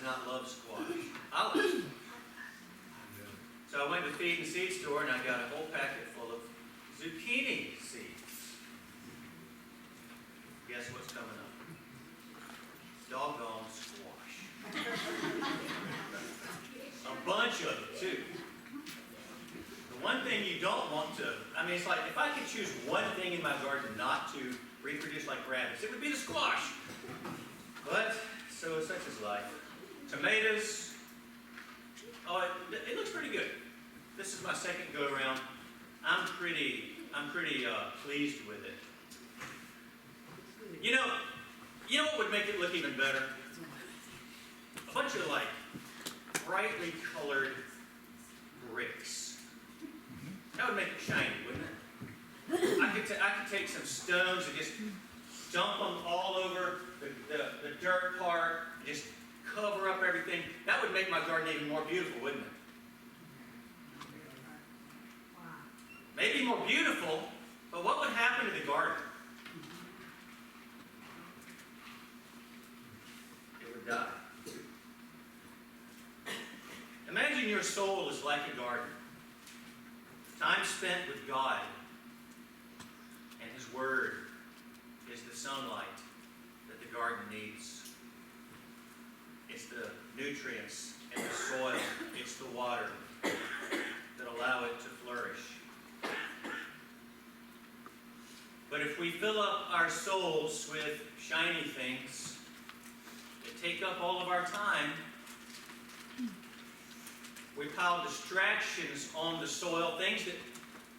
not love squash. I love squash. So I went to the feed and seed store and I got a whole packet full of zucchini seeds. Guess what's coming up? Doggone squash. A bunch of it, too. The one thing you don't want to, it's like if I could choose one thing in my garden not to reproduce like rabbits, it would be the squash. But, so such is life. Tomatoes, oh, it looks pretty good. This is my second go around. I'm pretty pleased with it. You know what would make it look even better? A bunch of like brightly colored bricks. That would make it shiny, wouldn't it? I could take some stones and just dump them all over the dirt part, just cover up everything. That would make my garden even more beautiful, wouldn't it? Maybe more beautiful, but what would happen to the garden? It would die. Imagine your soul is like a garden. Time spent with God and His Word is the sunlight that the garden needs. It's the nutrients and the soil. It's the water that allow it to flourish. But if we fill up our souls with shiny things that take up all of our time, we pile distractions on the soil, things that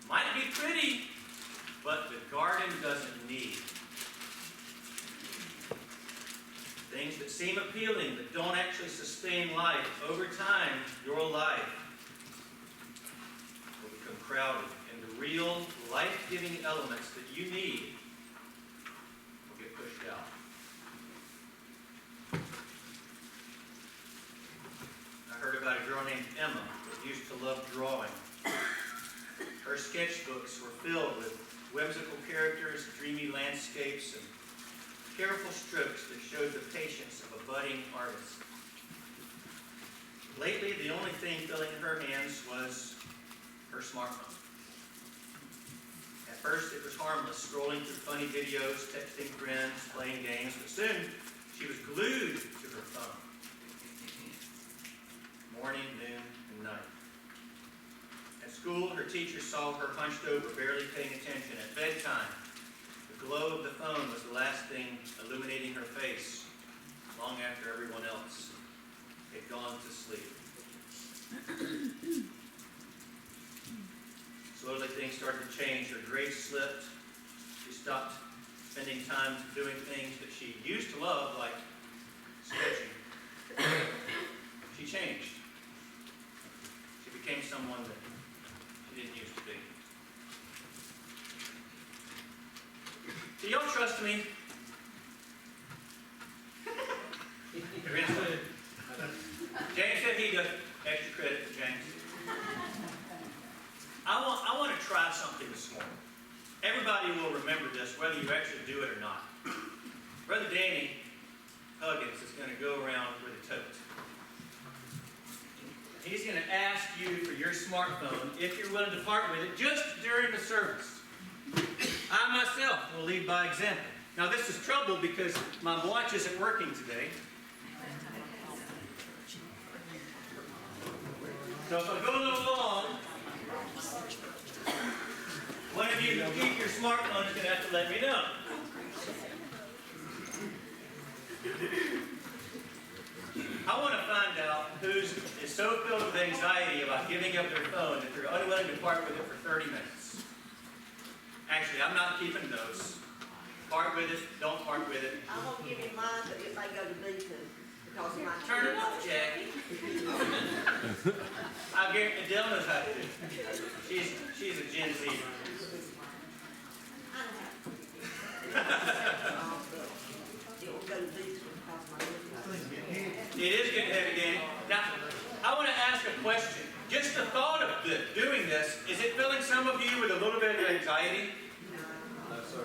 might be pretty, but the garden doesn't need. Things that seem appealing, that don't actually sustain life. Over time, your life will become crowded, and the real life-giving elements that you need will get pushed out. I heard about a girl named Emma that used to love drawing. Her sketchbooks were filled with whimsical characters, dreamy landscapes, and careful strokes that showed the patience of a budding artist. Lately, the only thing filling her hands was her smartphone. At first, it was harmless, scrolling through funny videos, texting friends, playing games, but soon she was glued to her phone. Morning, noon, and night. At school, her teacher saw her hunched over, barely paying attention. At bedtime, the glow of the phone was the last thing illuminating her face, long after everyone else had gone to sleep. Slowly, things started to change. Her grades slipped. She stopped spending time doing things that she used to love, like sketching. She changed. She became someone that she didn't used to be. Do y'all trust me? James said he got extra credit for James. I want to try something this morning. Everybody will remember this, whether you actually do it or not. Brother Danny Huggins is going to go around with a tote. He's going to ask you for your smartphone if you're willing to part with it just during the service. I myself will lead by example. Now this is trouble because my watch isn't working today. So if I go a little long, one of you who keep your smartphone is going to have to let me know. I want to find out who is so filled with anxiety about giving up their phone that they're unwilling to part with it for 30 minutes. Actually, I'm not keeping those. Part with it, don't part with it. I won't give you mine, but it may go to me too. Because of my Turn it off, Jackie. I guarantee Adele knows how to do it. She's a Gen Z. It will go to these because my It is getting heavy, Danny. Now, I want to ask a question. Just the thought of doing this, is it filling some of you with a little bit of anxiety? No, sir.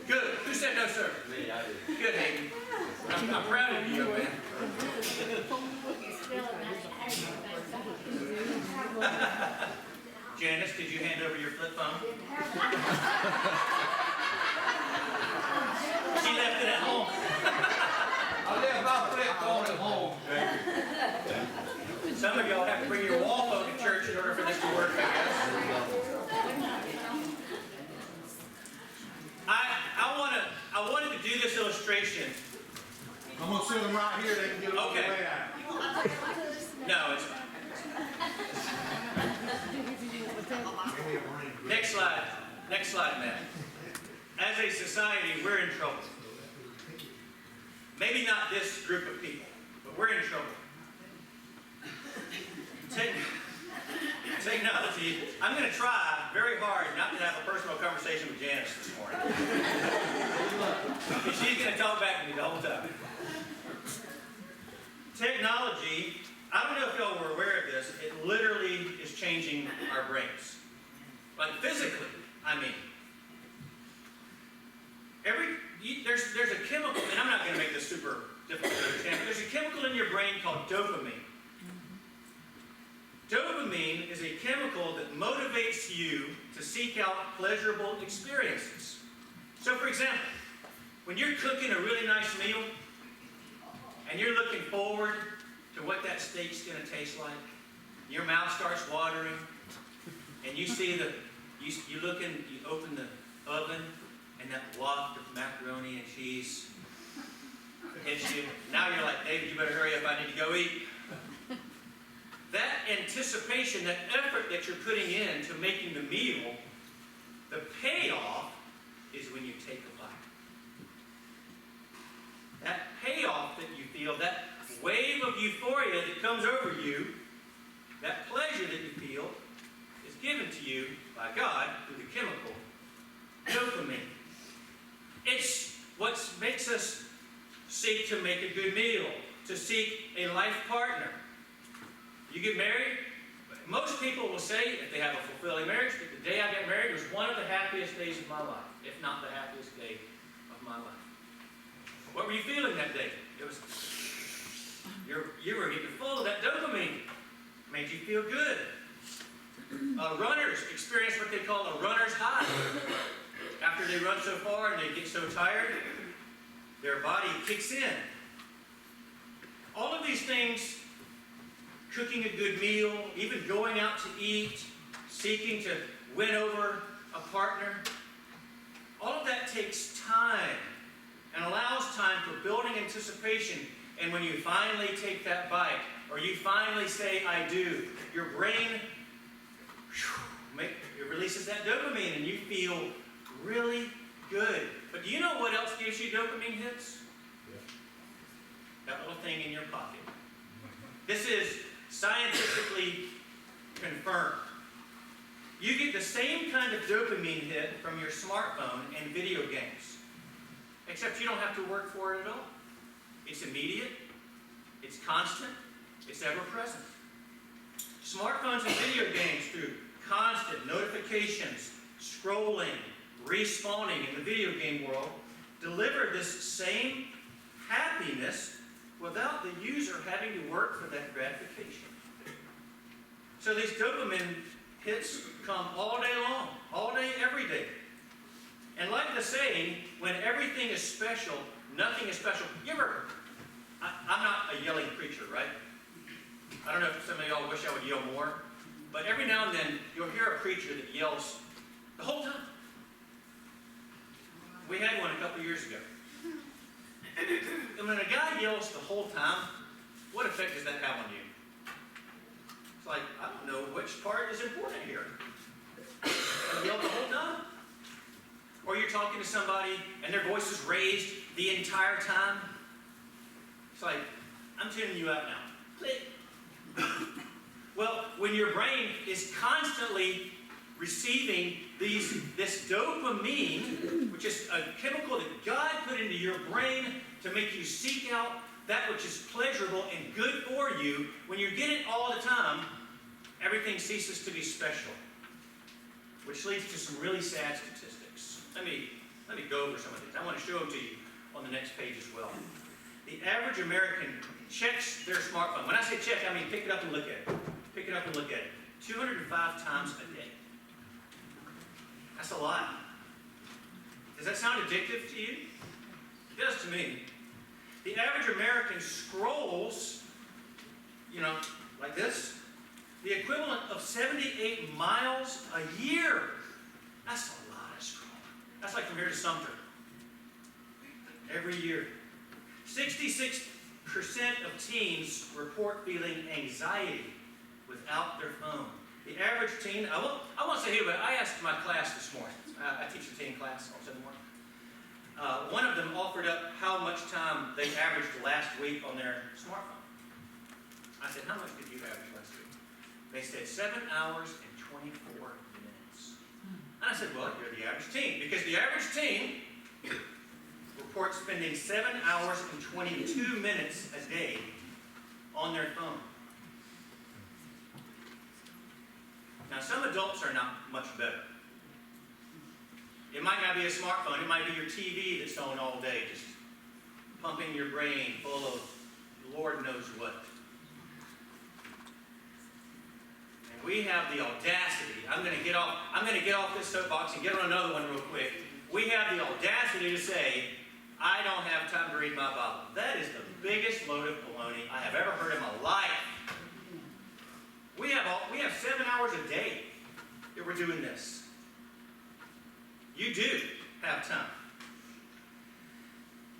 Good. Who said no, sir? Me, I did. Good, Hayden. I'm proud of you, man. Janice, did you hand over your flip phone? She left it at home. I left my flip phone at home. Some of y'all have to bring your wall phone to church in order for this to work, I guess. I wanted to do this illustration. I'm gonna sit them right here, they can get a little Okay. way out. No, it's next slide. Next slide, Matt. As a society, we're in trouble. Maybe not this group of people, but we're in trouble. Technology, I'm going to try very hard not to have a personal conversation with Janice this morning. And she's going to talk back to me the whole time. Technology, I don't know if y'all were aware of this, it literally is changing our brains. Like physically, I mean. There's a chemical, and I'm not going to make this super difficult to understand, but there's a chemical in your brain called dopamine. Dopamine is a chemical that motivates you to seek out pleasurable experiences. So for example, when you're cooking a really nice meal, and you're looking forward to what that steak's going to taste like, your mouth starts watering, and you see you open the oven, and that waft of macaroni and cheese hits you. Now you're like, David, you better hurry up, I need to go eat. That anticipation, that effort that you're putting in to making the meal, the payoff is when you take a bite. That payoff that you feel, that wave of euphoria that comes over you, that pleasure that you feel, is given to you by God through the chemical dopamine. It's what makes us seek to make a good meal, to seek a life partner. You get married, most people will say, if they have a fulfilling marriage, that the day I got married was one of the happiest days of my life, if not the happiest day of my life. What were you feeling that day? It was, you were getting full of that dopamine. It made you feel good. Runners experience what they call a runner's high. After they run so far and they get so tired, their body kicks in. All of these things, cooking a good meal, even going out to eat, seeking to win over a partner, all of that takes time and allows time for building anticipation. And when you finally take that bite, or you finally say, I do, your brain it releases that dopamine and you feel really good. But do you know what else gives you dopamine hits? Yeah. That little thing in your pocket. This is scientifically confirmed. You get the same kind of dopamine hit from your smartphone and video games. Except you don't have to work for it at all. It's immediate, it's constant, it's ever present. Smartphones and video games, through constant notifications, scrolling, respawning in the video game world, deliver this same happiness without the user having to work for that gratification. So these dopamine hits come all day long, all day, every day. And like the saying, when everything is special, nothing is special. I'm not a yelling preacher, right? I don't know if some of y'all wish I would yell more, but every now and then you'll hear a preacher that yells the whole time. We had one a couple years ago. And when a guy yells the whole time, what effect does that have on you? It's like, I don't know which part is important here. You yell the whole time? Or you're talking to somebody and their voice is raised the entire time. It's like, I'm tuning you out now. Click. Well, when your brain is constantly receiving this dopamine, which is a chemical that God put into your brain to make you seek out that which is pleasurable and good for you, when you get it all the time, everything ceases to be special, which leads to some really sad statistics. Let me go over some of these. I want to show them to you on the next page as well. The average American checks their smartphone. When I say check, I mean pick it up and look at it. Pick it up and look at it. 205 times a day. That's a lot. Does that sound addictive to you? It does to me. The average American scrolls, like this, the equivalent of 78 miles a year. That's a lot of scrolling. That's like from here to Sumter. Every year. 66% of teens report feeling anxiety without their phone. The average teen, I won't say who, but I asked my class this morning. I teach a teen class on Sunday morning. One of them offered up how much time they averaged last week on their smartphone. I said, how much did you average last week? They said 7 hours and 24 minutes. And I said, well, you're the average teen. Because the average teen reports spending 7 hours and 22 minutes a day on their phone. Now, some adults are not much better. It might not be a smartphone. It might be your TV that's on all day, just pumping your brain full of Lord knows what. And we have the audacity. I'm going to get off this soapbox and get on another one real quick. We have the audacity to say, I don't have time to read my Bible. That is the biggest load of baloney I have ever heard in my life. We have 7 hours a day that we're doing this. You do have time.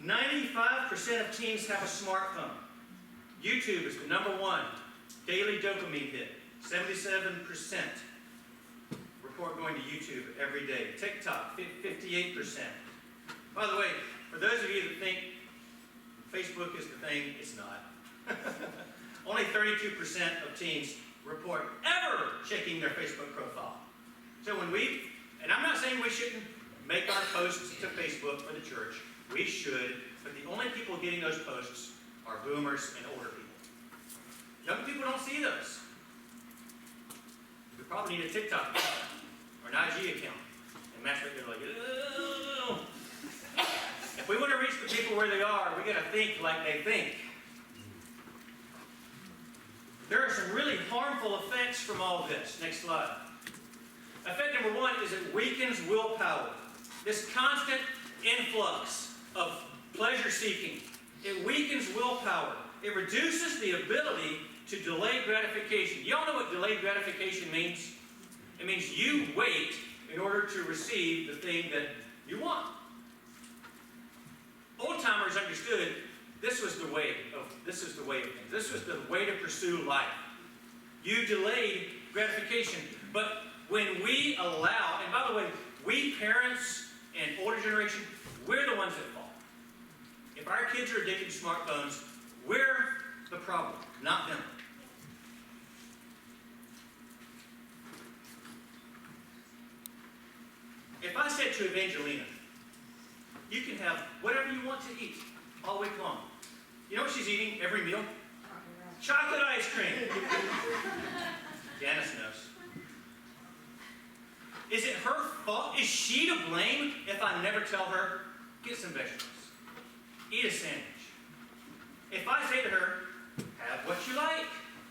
95% of teens have a smartphone. YouTube is the #1 daily dopamine hit. 77% report going to YouTube every day. TikTok, 58%. By the way, for those of you that think Facebook is the thing, it's not. Only 32% of teens report ever checking their Facebook profile. So and I'm not saying we shouldn't make our posts to Facebook for the church. We should, but the only people getting those posts are boomers and older people. Young people don't see those. We probably need a TikTok account or an IG account. And that's what they're like, oh. If we want to reach the people where they are, we got to think like they think. There are some really harmful effects from all this. Next slide. Effect number 1 is it weakens willpower. This constant influx of pleasure seeking, it weakens willpower. It reduces the ability to delay gratification. You all know what delayed gratification means? It means you wait in order to receive the thing that you want. Old timers understood this was the way of things. This was the way to pursue life. You delayed gratification. But when we allow, and by the way, we parents and older generation, we're the ones that fall. If our kids are addicted to smartphones, we're the problem, not them. If I said to Evangelina, you can have whatever you want to eat all week long. You know what she's eating every meal? Chocolate ice cream. Janice knows. Is it her fault? Is she to blame if I never tell her, get some vegetables, eat a sandwich? If I say to her, have what you like,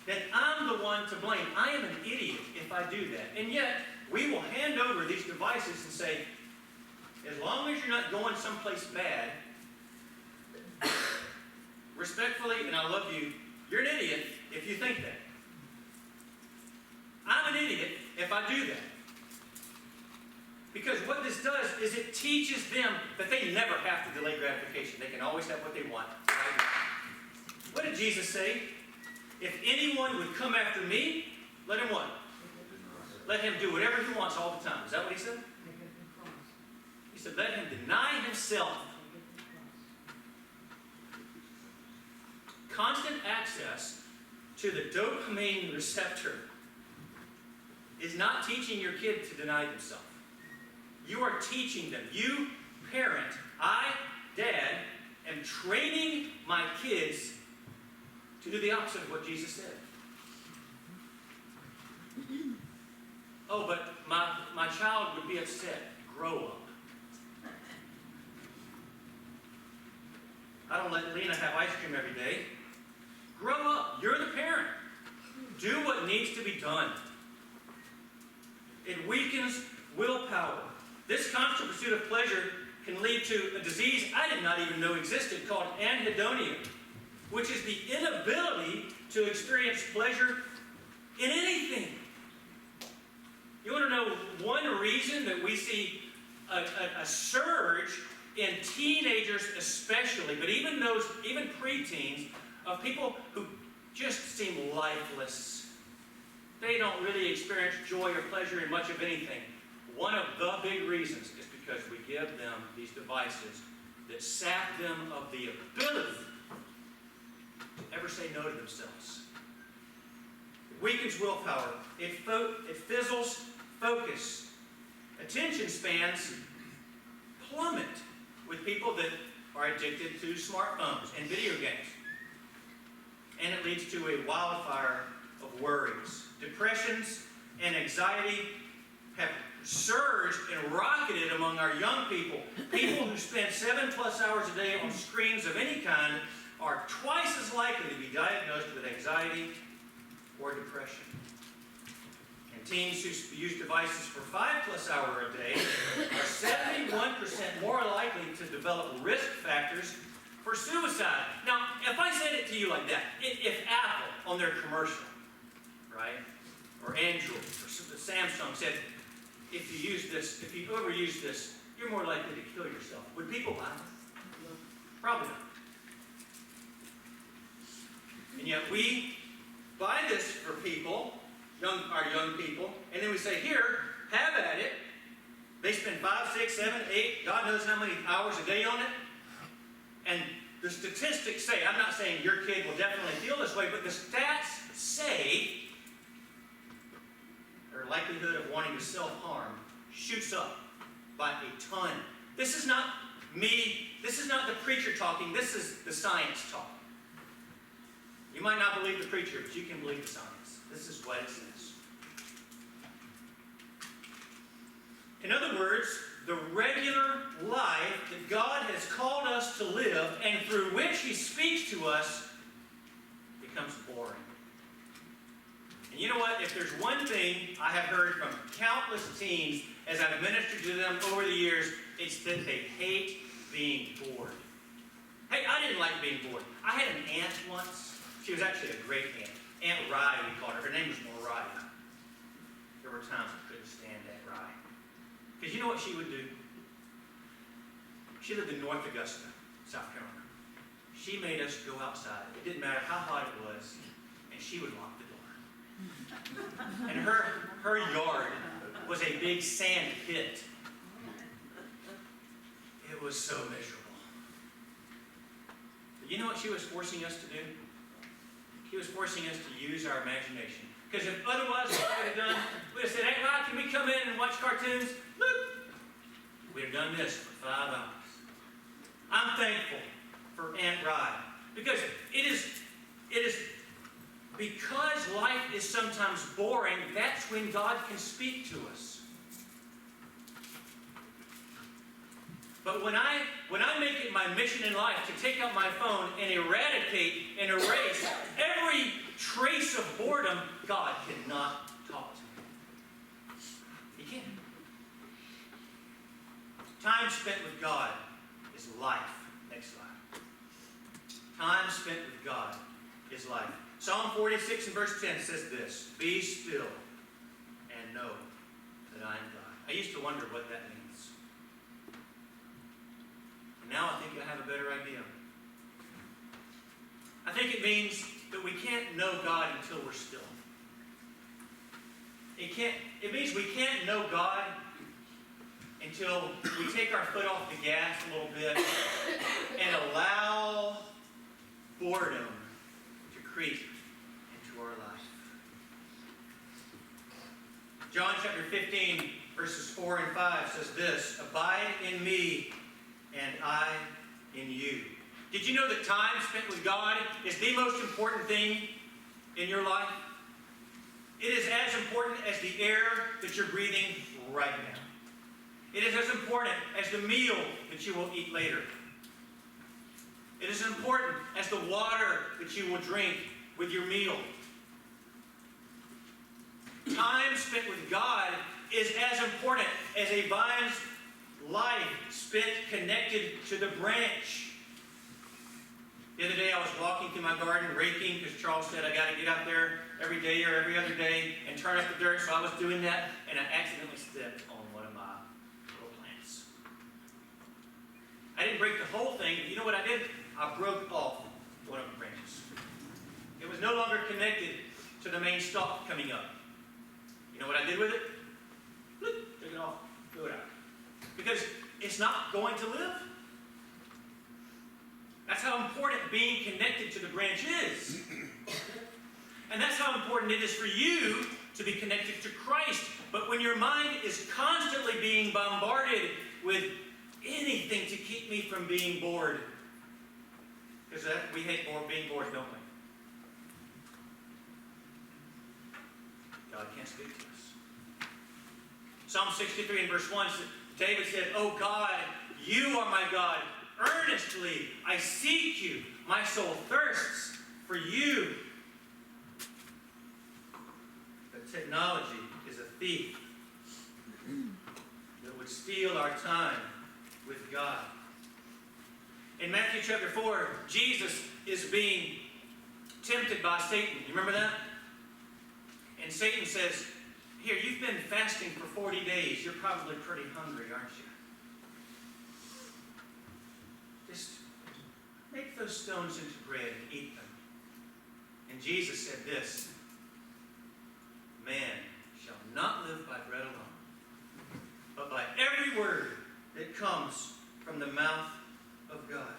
then I'm the one to blame. I am an idiot if I do that. And yet, we will hand over these devices and say, as long as you're not going someplace bad, respectfully, and I love you, you're an idiot if you think that. I'm an idiot if I do that. Because what this does is it teaches them that they never have to delay gratification. They can always have what they want. Right? What did Jesus say? If anyone would come after me, let him what? Let him do whatever he wants all the time. Is that what he said? He said, let him deny himself. Constant access to the dopamine receptor is not teaching your kid to deny themselves. You are teaching them. You, parent, I, dad, am training my kids to do the opposite of what Jesus said. Oh, but my child would be upset. Grow up. I don't let Lena have ice cream every day. Grow up. You're the parent. Do what needs to be done. It weakens willpower. This constant pursuit of pleasure can lead to a disease I did not even know existed called anhedonia, which is the inability to experience pleasure in anything. You want to know one reason that we see a surge in teenagers especially, but even preteens, of people who just seem lifeless. They don't really experience joy or pleasure in much of anything. One of the big reasons is because we give them these devices that sap them of the ability to ever say no to themselves. It weakens willpower. It fizzles focus. Attention spans plummet with people that are addicted to smartphones and video games. And it leads to a wildfire of worries. Depressions and anxiety have surged and rocketed among our young people. People who spend 7+ hours a day on screens of any kind are twice as likely to be diagnosed with anxiety or depression. And teens who use devices for 5+ hours a day are 71% more likely to develop risk factors for suicide. Now, if I said it to you like that, if Apple on their commercial, right, or Android, or Samsung said, if you overuse this, you're more likely to kill yourself, would people buy it? Probably not. And yet we buy this for people, our young people, and then we say, here, have at it. They spend 5, 6, 7, 8, God knows how many hours a day on it. And the statistics say, I'm not saying your kid will definitely feel this way, but the stats say their likelihood of wanting to self-harm shoots up by a ton. This is not me, this is not the preacher talking, this is the science talking. You might not believe the preacher, but you can believe the science. This is what it says. In other words, the regular life that God has called us to live and through which He speaks to us becomes boring. And you know what? If there's one thing I have heard from countless teens as I've ministered to them over the years, it's that they hate being bored. Hey, I didn't like being bored. I had an aunt once. She was actually a great aunt. Aunt Rye, we called her. Her name was Mariah. There were times I couldn't stand Aunt Rye. Because you know what she would do? She lived in North Augusta, South Carolina. She made us go outside. It didn't matter how hot it was, and she would lock the door. And her yard was a big sand pit. It was so miserable. But you know what she was forcing us to do? She was forcing us to use our imagination. Because if otherwise what we would have done, we would have said, hey, Rob, can we come in and watch cartoons? Look! We'd have done this for 5 hours. I'm thankful for Aunt Rye. Because it is because life is sometimes boring, that's when God can speak to us. But when I make it my mission in life to take out my phone and eradicate and erase every trace of boredom, God cannot talk to me. He can't. Time spent with God is life. Next slide. Time spent with God is life. Psalm 46 and verse 10 says this, be still and know that I am God. I used to wonder what that means. And now I think I have a better idea. I think it means that we can't know God until we're still. It means we can't know God until we take our foot off the gas a little bit and allow boredom to creep into our life. John chapter 15, verses 4 and 5 says this, abide in me and I in you. Did you know that time spent with God is the most important thing in your life? It is as important as the air that you're breathing right now. It is as important as the meal that you will eat later. It is as important as the water that you will drink with your meal. Time spent with God is as important as a vine's life spent connected to the branch. The other day I was walking through my garden, raking, because Charles said I got to get out there every day or every other day and turn up the dirt, so I was doing that, and I accidentally stepped on one of my little plants. I didn't break the whole thing, but you know what I did? I broke off one of the branches. It was no longer connected to the main stalk coming up. You know what I did with it? Bloop, took it off, threw it out. Because it's not going to live. That's how important being connected to the branch is. And that's how important it is for you to be connected to Christ. But when your mind is constantly being bombarded with anything to keep me from being bored, because we hate being bored, don't we? God can't speak to us. Psalm 63 and verse 1, David said, "Oh God, you are my God. Earnestly I seek you. My soul thirsts for you." But technology is a thief that would steal our time with God. In Matthew chapter 4, Jesus is being tempted by Satan. You remember that? And Satan says, "Here, you've been fasting for 40 days. You're probably pretty hungry, aren't you? Just make those stones into bread and eat them." And Jesus said this, "Man shall not live by bread alone, but by every word that comes from the mouth of God."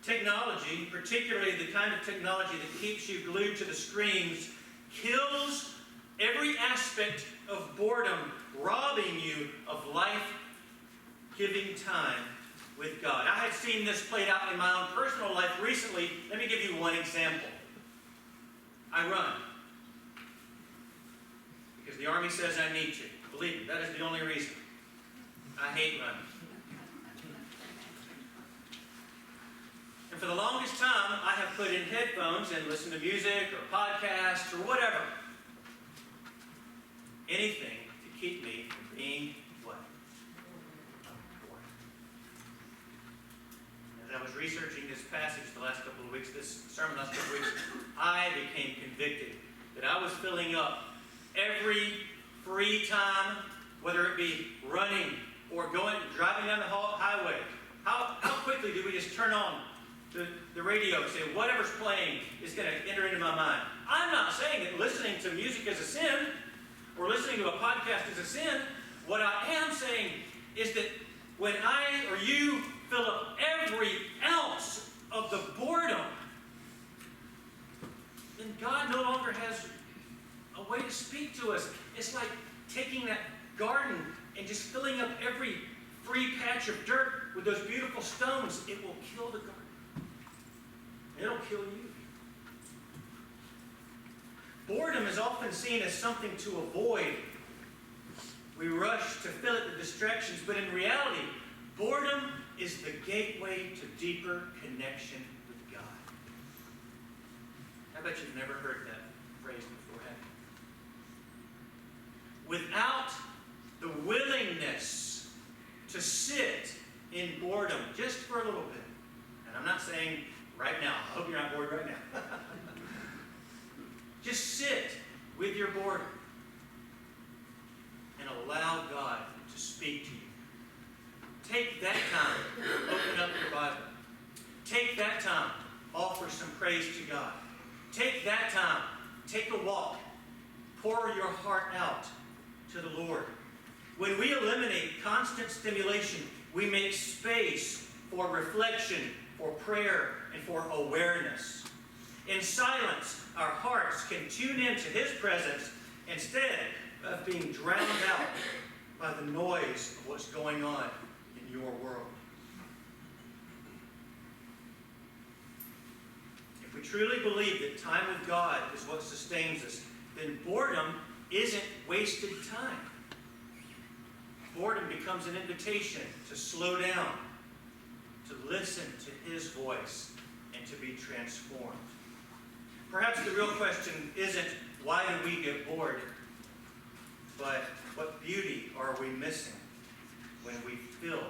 Technology, particularly the kind of technology that keeps you glued to the screens, kills every aspect of boredom, robbing you of life-giving time with God. I had seen this played out in my own personal life recently. Let me give you one example. I run because the Army says I need to. Believe me, that is the only reason. I hate running. And for the longest time, I have put in headphones and listened to music or podcasts or whatever. Anything to keep me from being what? Bored. As I was researching this passage the last couple of weeks, this sermon last couple of weeks, I became convicted that I was filling up every free time, whether it be running or driving down the highway. How quickly do we just turn on the radio and say, whatever's playing is going to enter into my mind? I'm not saying that listening to music is a sin or listening to a podcast is a sin. What I am saying is that when I or you fill up every ounce of the boredom, then God no longer has a way to speak to us. It's like taking that garden and just filling up every free patch of dirt with those beautiful stones. It will kill the garden. It'll kill you. Boredom is often seen as something to avoid. We rush to fill it with distractions, but in reality, boredom is the gateway to deeper connection with God. I bet you've never heard that phrase before, have you? Without the willingness to sit in boredom just for a little bit, and I'm not saying right now, I hope you're not bored right now. Just sit with your boredom and allow God to speak to you. Take that time, open up your Bible. Take that time, offer some praise to God. Take that time, take a walk. Pour your heart out to the Lord. When we eliminate constant stimulation, we make space for reflection, for prayer, and for awareness. In silence, our hearts can tune into His presence instead of being drowned out by the noise of what's going on in your world. If we truly believe that time with God is what sustains us, then boredom isn't wasted time. Boredom becomes an invitation to slow down, to listen to His voice, and to be transformed. Perhaps the real question isn't, why do we get bored? But what beauty are we missing when we fill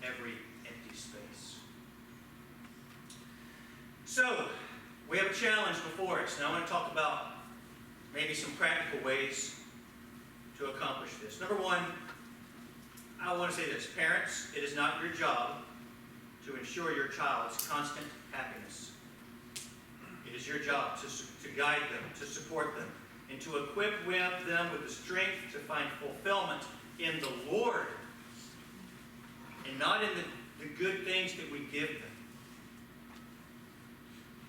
every empty space? So, we have a challenge before us, and I want to talk about maybe some practical ways to accomplish this. Number one, I want to say this. Parents, it is not your job to ensure your child's constant happiness. It is your job to guide them, to support them, and to equip them with the strength to find fulfillment in the Lord and not in the good things that we give them.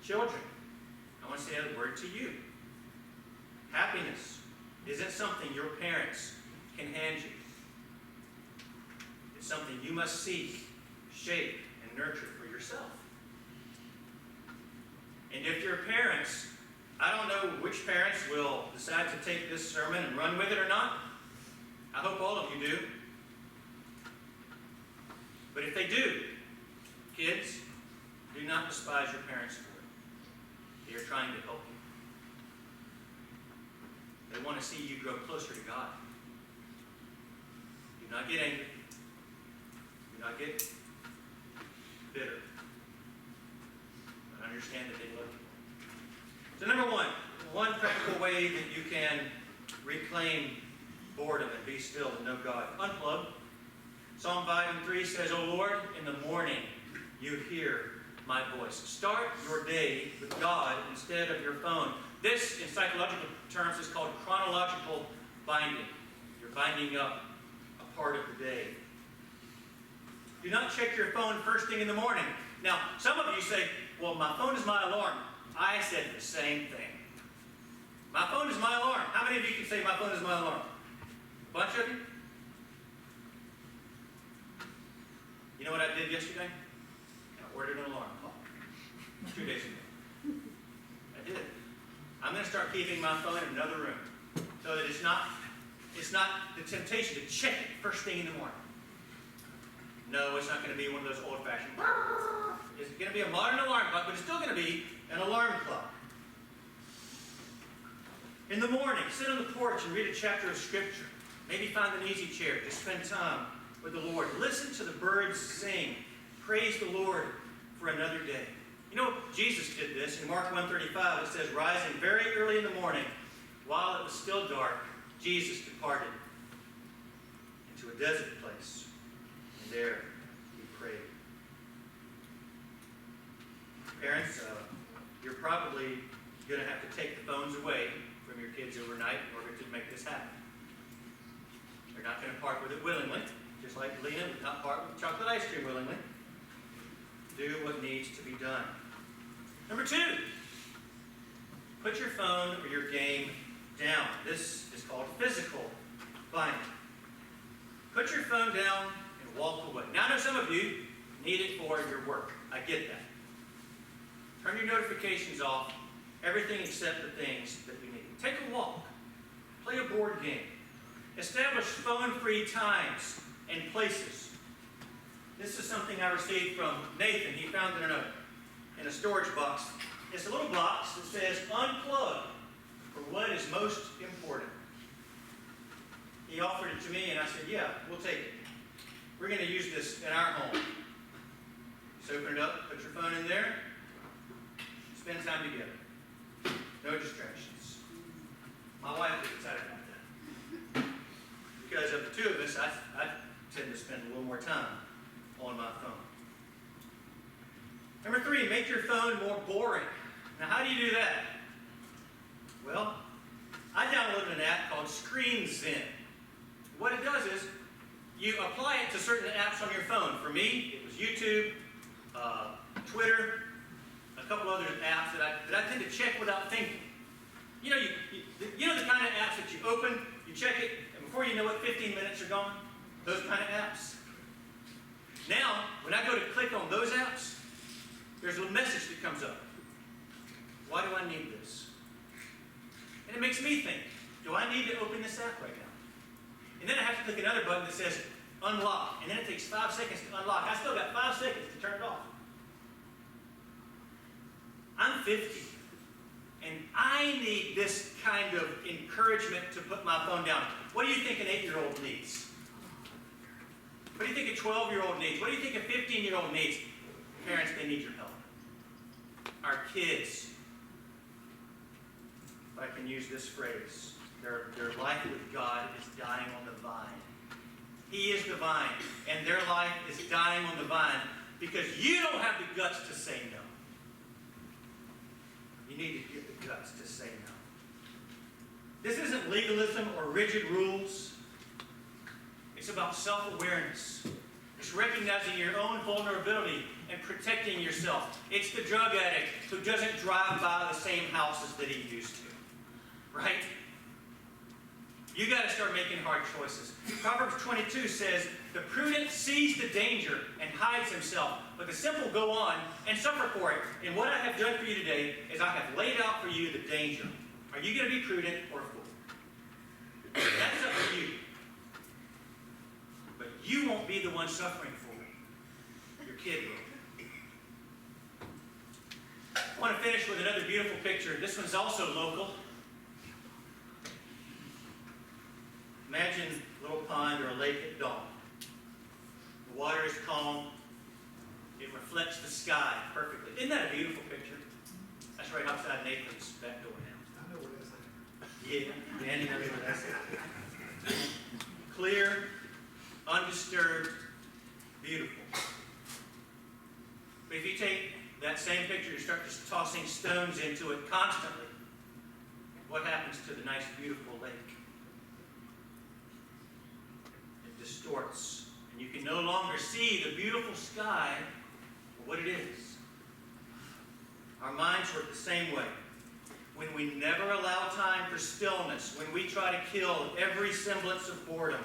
Children, I want to say a word to you. Happiness isn't something your parents can hand you. It's something you must seek, shape, and nurture for yourself. And if your parents, I don't know which parents will decide to take this sermon and run with it or not. I hope all of you do. But if they do, kids, do not despise your parents for it. They are trying to help you. They want to see you grow closer to God. Do not get angry. Do not get bitter. But understand that they love you. So number one practical way that you can reclaim boredom and be still and know God. Unplug. Psalm 5:3 says, O Lord, in the morning you hear my voice. Start your day with God instead of your phone. This, in psychological terms, is called chronological binding. You're binding up a part of the day. Do not check your phone first thing in the morning. Now, some of you say, well, my phone is my alarm. I said the same thing. My phone is my alarm. How many of you can say my phone is my alarm? A bunch of you? You know what I did yesterday? I ordered an alarm clock 2 days ago. I did. I'm going to start keeping my phone in another room so that it's not the temptation to check it first thing in the morning. No, it's not going to be one of those old-fashioned. It's going to be a modern alarm clock, but it's still going to be an alarm clock. In the morning, sit on the porch and read a chapter of Scripture. Maybe find an easy chair to spend time with the Lord. Listen to the birds sing. Praise the Lord for another day. You know, Jesus did this. In Mark 1:35, it says, rising very early in the morning, while it was still dark, Jesus departed into a desert place. And there he prayed. Parents, you're probably going to have to take the phones away from your kids overnight in order to make this happen. They're not going to part with it willingly, just like Lena would not part with chocolate ice cream willingly. Do what needs to be done. Number 2, put your phone or your game down. This is called physical binding. Put your phone down and walk away. Now, I know some of you need it for your work. I get that. Turn your notifications off, everything except the things that you need. Take a walk. Play a board game. Establish phone-free times and places. This is something I received from Nathan. He found it in a storage box. It's a little box that says unplug for what is most important. He offered it to me and I said, yeah, we'll take it. We're going to use this in our home. Just open it up, put your phone in there, spend time together. No distractions. My wife is excited about that. Because of the two of us, I tend to spend a little more time on my phone. Number 3, make your phone more boring. Now, how do you do that? Well, I downloaded an app called ScreenZen. What it does is you apply it to certain apps on your phone. For me, it was YouTube, Twitter, a couple other apps that I tend to check without thinking. You know, you know the kind of apps that you open, you check it, and before you know it, 15 minutes are gone? Those kind of apps. Now, when I go to click on those apps, there's a message that comes up. Why do I need this? And it makes me think, do I need to open this app right now? And then I have to click another button that says unlock. And then it takes 5 seconds to unlock. I still got 5 seconds to turn it off. I'm 50. And I need this kind of encouragement to put my phone down. What do you think an 8-year-old needs? What do you think a 12-year-old needs? What do you think a 15-year-old needs? Parents, they need your help. Our kids, if I can use this phrase, their life with God is dying on the vine. He is the vine, and their life is dying on the vine because you don't have the guts to say no. You need to get the guts to say no. This isn't legalism or rigid rules. It's about self-awareness. It's recognizing your own vulnerability and protecting yourself. It's the drug addict who doesn't drive by the same houses that he used to. Right? You got to start making hard choices. Proverbs 22 says, the prudent sees the danger and hides himself, but the simple go on and suffer for it. And what I have done for you today is I have laid out for you the danger. Are you going to be prudent or a fool? That's up to you. But you won't be the one suffering for it. Your kid will. I want to finish with another beautiful picture. This one's also local. Imagine a little pond or a lake at dawn. The water is calm. It reflects the sky perfectly. Isn't that a beautiful picture? That's right outside Nathan's back door now. I know what that's like. Yeah, Andy knows what that's like. Clear, undisturbed, beautiful. But if you take that same picture, you start just tossing stones into it constantly, what happens to the nice, beautiful lake? Distorts, and you can no longer see the beautiful sky for what it is. Our minds work the same way. When we never allow time for stillness, when we try to kill every semblance of boredom,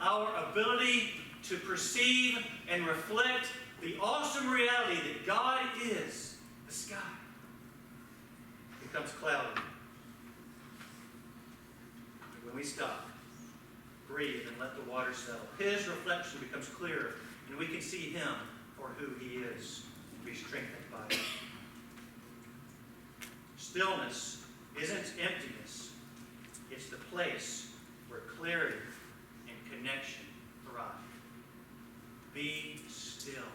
our ability to perceive and reflect the awesome reality that God is, the sky, becomes cloudy. When we stop, breathe, and let the water settle, his reflection becomes clearer, and we can see him for who he is, and be strengthened by it. Stillness isn't emptiness. It's the place where clarity and connection thrive. Be still.